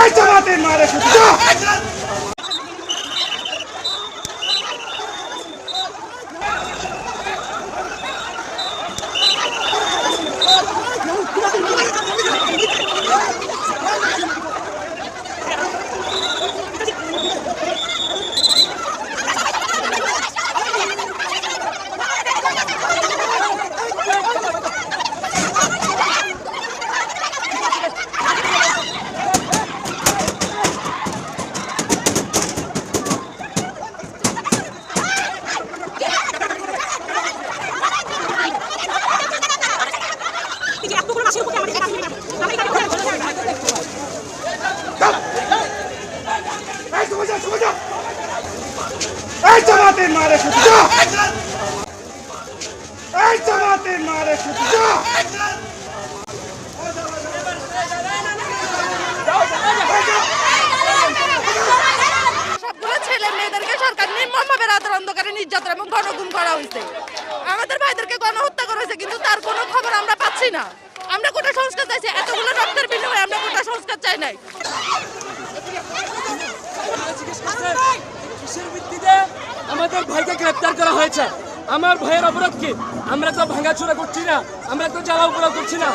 এই জামাতের মারে শুধু এই জামাতের মারে শুধু এই জামাতের মারে শুধু সবগুলো ছেলে মেয়েদেরকে সরকার নির্মমভাবে রাতের অন্ধকারে নির্যাতন এবং গণগুম করা হয়েছে। আমাদের ভাইদেরকে গণহত্যা করা হয়েছে, কিন্তু তার কোনো খবর আমরা পাচ্ছি না। আমরা কোটা সংস্কার চাইছি, এতগুলো রক্তের বিনিময়ে আমরা কোটা সংস্কার চাই নাই। আমাদের ভাইকে গ্রেপ্তার করা হয়েছে। আমার ভাইয়ের অপরাধ কি? আমরা তো ভাঙাচোরা করছি না, আমরা তো জ্বালাও পোড়াও করছি না।